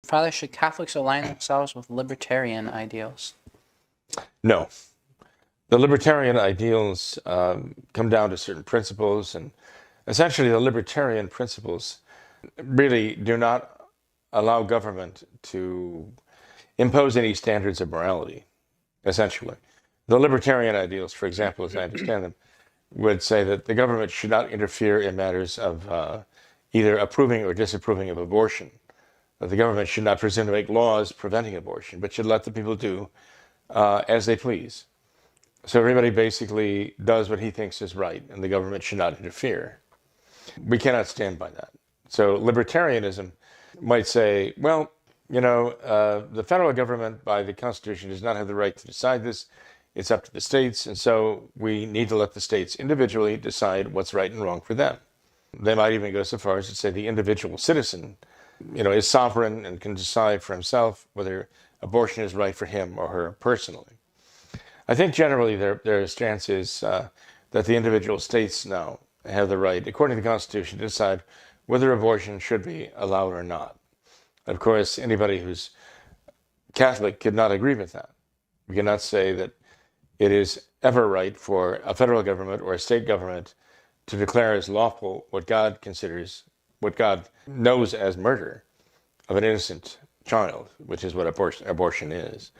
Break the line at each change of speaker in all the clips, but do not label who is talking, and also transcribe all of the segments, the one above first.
Father, should Catholics align themselves with libertarian ideals?
No. The libertarian ideals come down to certain principles, and essentially the libertarian principles really do not allow government to impose any standards of morality, essentially. The libertarian ideals, for example, as I understand them, would say that the government should not interfere in matters of either approving or disapproving of abortion. That the government should not presume to make laws preventing abortion, but should let the people do as they please. So everybody basically does what he thinks is right, and the government should not interfere. We cannot stand by that. So libertarianism might say, well, the federal government by the Constitution does not have the right to decide this. It's up to the states, and so we need to let the states individually decide what's right and wrong for them. They might even go so far as to say the individual citizen, is sovereign and can decide for himself whether abortion is right for him or her personally. I think generally their stance is that the individual states now have the right, according to the Constitution, to decide whether abortion should be allowed or not. Of course, anybody who's Catholic could not agree with that. We cannot say that it is ever right for a federal government or a state government to declare as lawful what God considers, what God knows as murder of an innocent child, which is what abortion is.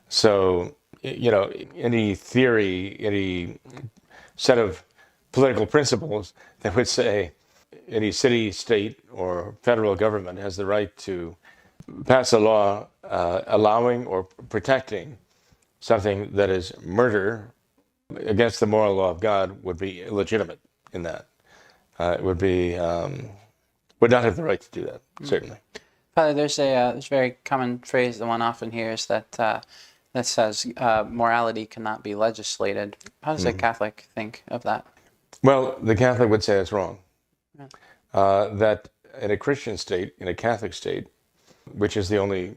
So, any theory, any set of political principles that would say any city, state, or federal government has the right to pass a law allowing or protecting something that is murder against the moral law of God would be illegitimate in that. It would not have the right to do that, certainly.
Father, there's a very common phrase that one often hears that says morality cannot be legislated. How does a Catholic think of that?
Well, the Catholic would say it's wrong.
Yeah.
That in a Christian state, in a Catholic state, which is the only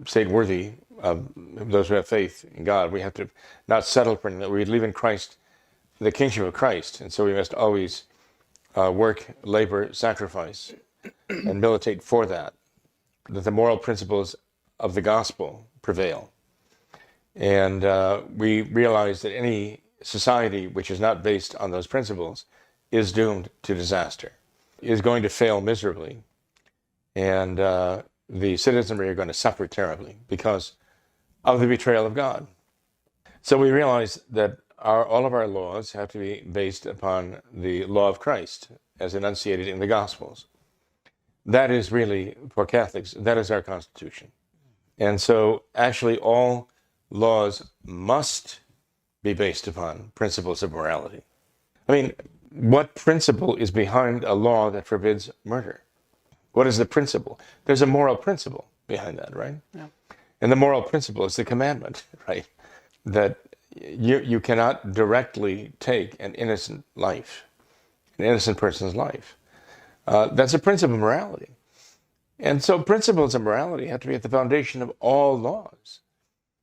state worthy of those who have faith in God, we have to not settle for that. We believe in Christ, the kingship of Christ, and so we must always work, labor, sacrifice, and militate for that the moral principles of the gospel prevail. And we realize that any society which is not based on those principles is doomed to disaster, is going to fail miserably, and the citizenry are going to suffer terribly because of the betrayal of God. So we realize that all of our laws have to be based upon the law of Christ as enunciated in the Gospels. That is really, for Catholics, that is our Constitution. And so actually all laws must be based upon principles of morality. I mean, what principle is behind a law that forbids murder? What is the principle? There's a moral principle behind that, right?
Yeah.
And the moral principle is the commandment, right? That you cannot directly take an innocent life, an innocent person's life. That's a principle of morality. And so principles of morality have to be at the foundation of all laws.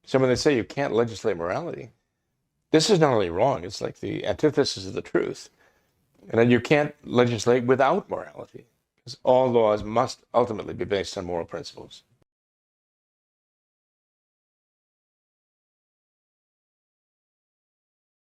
So when they say you can't legislate morality, this is not only wrong, it's like the antithesis of the truth. And then you can't legislate without morality, because all laws must ultimately be based on moral principles.